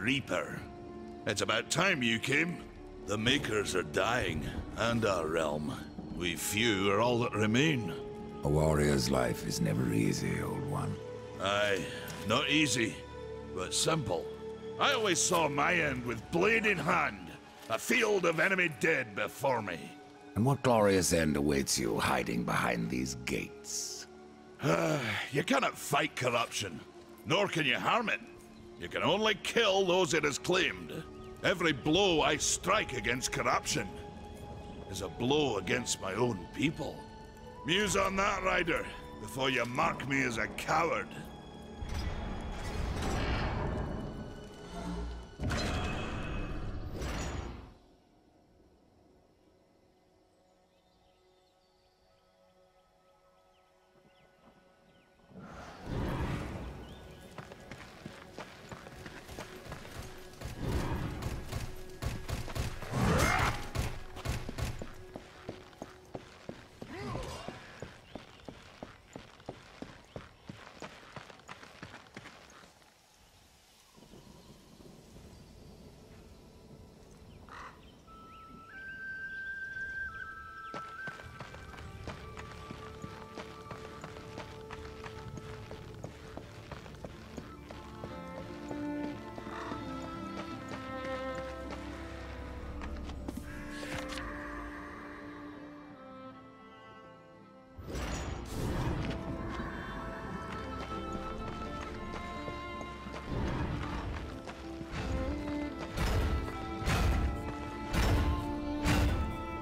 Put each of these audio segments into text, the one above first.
Reaper. It's about time you came. The Makers are dying, and our realm. We few are all that remain. A warrior's life is never easy, old one. Aye, not easy, but simple. I always saw my end with blade in hand, a field of enemy dead before me. And what glorious end awaits you hiding behind these gates? You cannot fight corruption, nor can you harm it. You can only kill those it has claimed. Every blow I strike against corruption is a blow against my own people. Muse on that, Rider, before you mark me as a coward.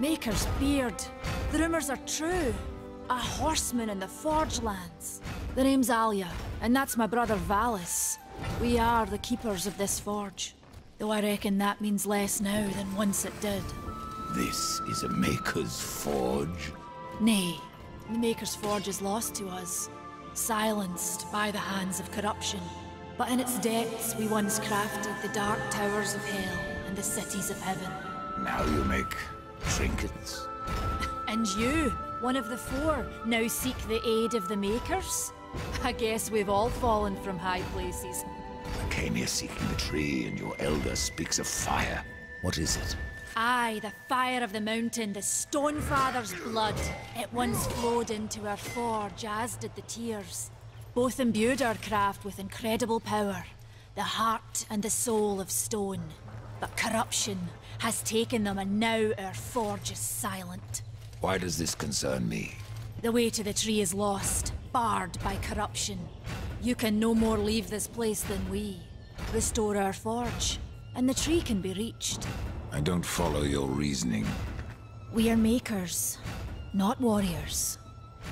Maker's beard. The rumors are true. A horseman in the Forge lands. The name's Alia, and that's my brother Valis. We are the keepers of this forge. Though I reckon that means less now than once it did. This is a Maker's Forge? Nay, the Maker's Forge is lost to us. Silenced by the hands of corruption. But in its depths we once crafted the dark towers of hell and the cities of heaven. Now you make trinkets. And you, one of the four, now seek the aid of the Makers? I guess we've all fallen from high places. I came here seeking the tree, and your elder speaks of fire. What is it? Aye, the fire of the mountain, the Stonefather's blood. It once flowed into our forge, as did the tears. Both imbued our craft with incredible power, the heart and the soul of stone. But corruption has taken them, and now our forge is silent. Why does this concern me? The way to the tree is lost, barred by corruption. You can no more leave this place than we. Restore our forge, and the tree can be reached. I don't follow your reasoning. We are makers, not warriors.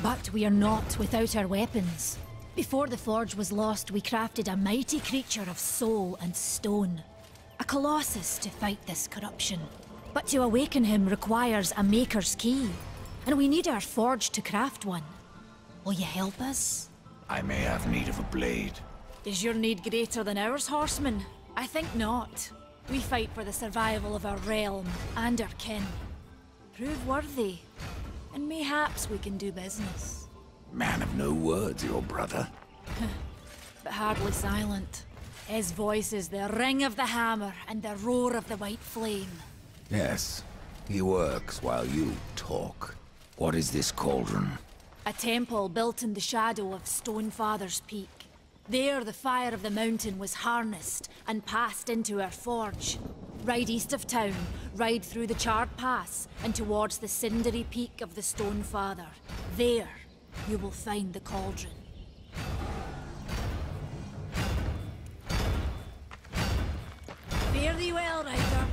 But we are not without our weapons. Before the forge was lost, we crafted a mighty creature of soul and stone. A colossus to fight this corruption. But to awaken him requires a maker's key. And we need our forge to craft one. Will you help us? I may have need of a blade. Is your need greater than ours, horseman? I think not. We fight for the survival of our realm and our kin. Prove worthy, and mayhaps we can do business. Man of no words, your brother. But hardly silent. His voice is the ring of the hammer and the roar of the white flame. Yes, he works while you talk. What is this cauldron? A temple built in the shadow of Stonefather's Peak. There the fire of the mountain was harnessed and passed into our forge. Ride east of town, ride through the charred pass and towards the cindery peak of the Stonefather. There, you will find the cauldron. Fare thee well, Rider.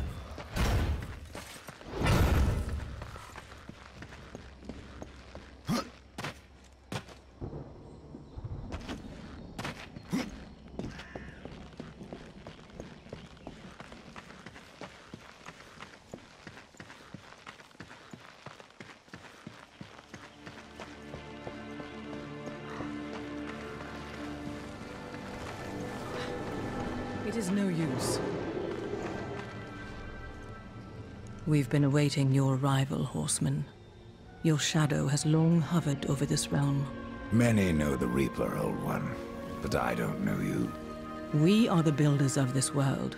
It is no use. We've been awaiting your arrival, horseman. Your shadow has long hovered over this realm. Many know the Reaper, old one, but I don't know you. We are the builders of this world,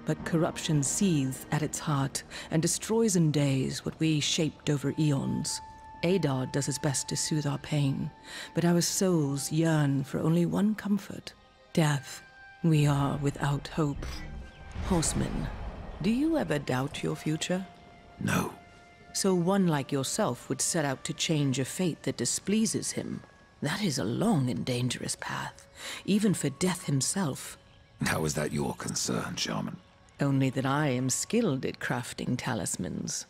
But corruption seethes at its heart and destroys in days what we shaped over eons. Adar does his best to soothe our pain, but our souls yearn for only one comfort: death. We are without hope. Horseman, do you ever doubt your future? No. So one like yourself would set out to change a fate that displeases him. That is a long and dangerous path, even for death himself. How is that your concern, Shaman? Only that I am skilled at crafting talismans.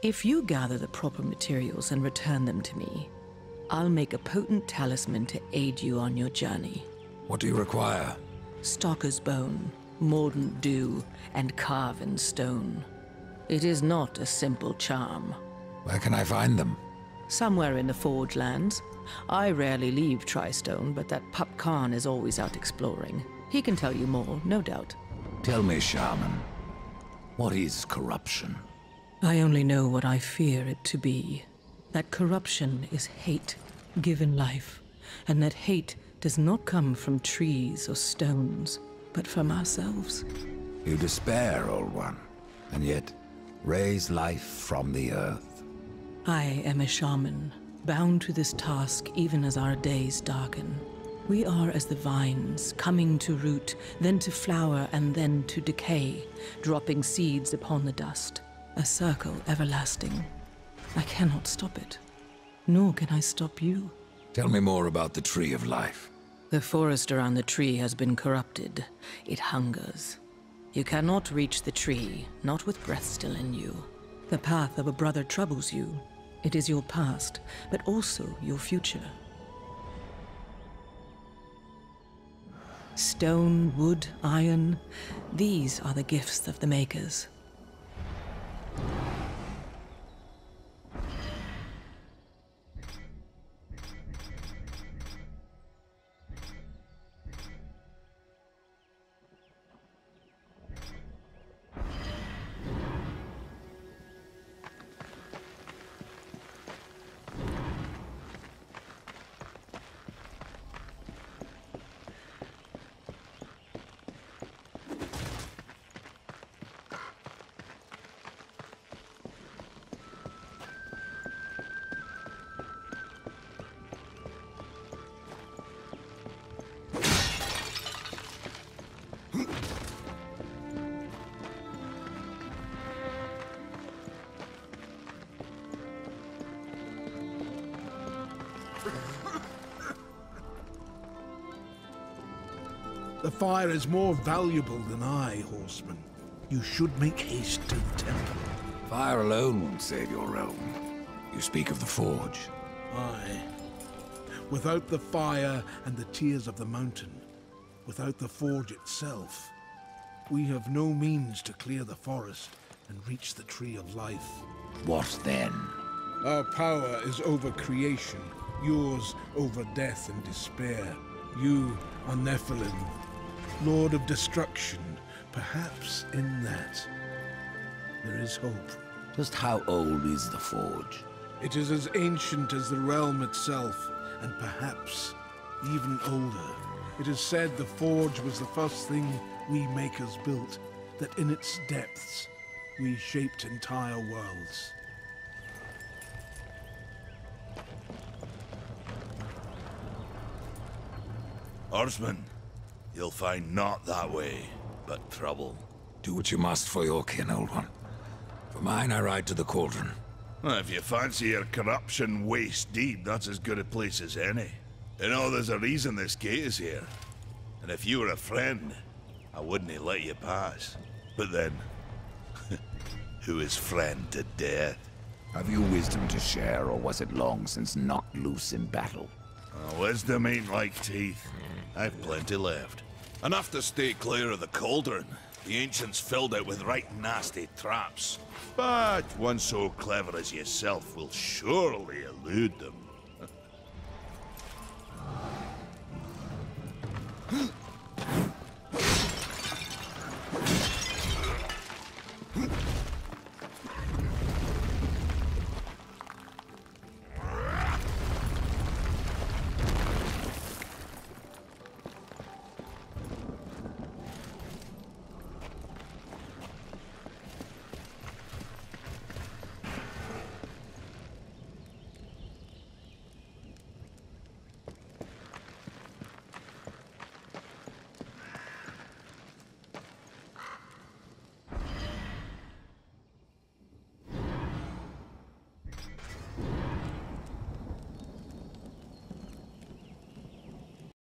If you gather the proper materials and return them to me, I'll make a potent talisman to aid you on your journey. What do you require? Stalker's bone, mordant dew, and carven stone. It is not a simple charm. Where can I find them? Somewhere in the Forge lands. I rarely leave Tristone, but that pup Khan is always out exploring. He can tell you more, no doubt. Tell me, Shaman, what is corruption? I only know what I fear it to be. That corruption is hate given life, and that hate does not come from trees or stones, but from ourselves. You despair, old one, and yet raise life from the earth. I am a shaman, bound to this task even as our days darken. We are as the vines, coming to root, then to flower, and then to decay, dropping seeds upon the dust. A circle everlasting. I cannot stop it, nor can I stop you. Tell me more about the Tree of Life. The forest around the tree has been corrupted. It hungers. You cannot reach the tree, not with breath still in you. The path of a brother troubles you. It is your past, but also your future. Stone, wood, iron, these are the gifts of the makers. The fire is more valuable than I, horseman. You should make haste to the temple. Fire alone won't save your realm. You speak of the Forge. Aye. Without the fire and the tears of the mountain, without the Forge itself, we have no means to clear the forest and reach the Tree of Life. What then? Our power is over creation, yours over death and despair. You are Nephilim, Lord of Destruction. Perhaps in that there is hope. Just how old is the Forge? It is as ancient as the realm itself, and perhaps even older. It is said the Forge was the first thing we makers built, that in its depths we shaped entire worlds. Horseman, you'll find not that way, but trouble. Do what you must for your kin, old one. For mine, I ride to the Cauldron. Well, if you fancy your corruption waist deep, that's as good a place as any. You know, there's a reason this gate is here. And if you were a friend, I wouldn't let you pass. But then, who is friend to death? Have you wisdom to share, or was it long since knocked loose in battle? Wisdom ain't like teeth. I've plenty left. Enough to stay clear of the Cauldron. The ancients filled it with right nasty traps. But one so clever as yourself will surely elude them.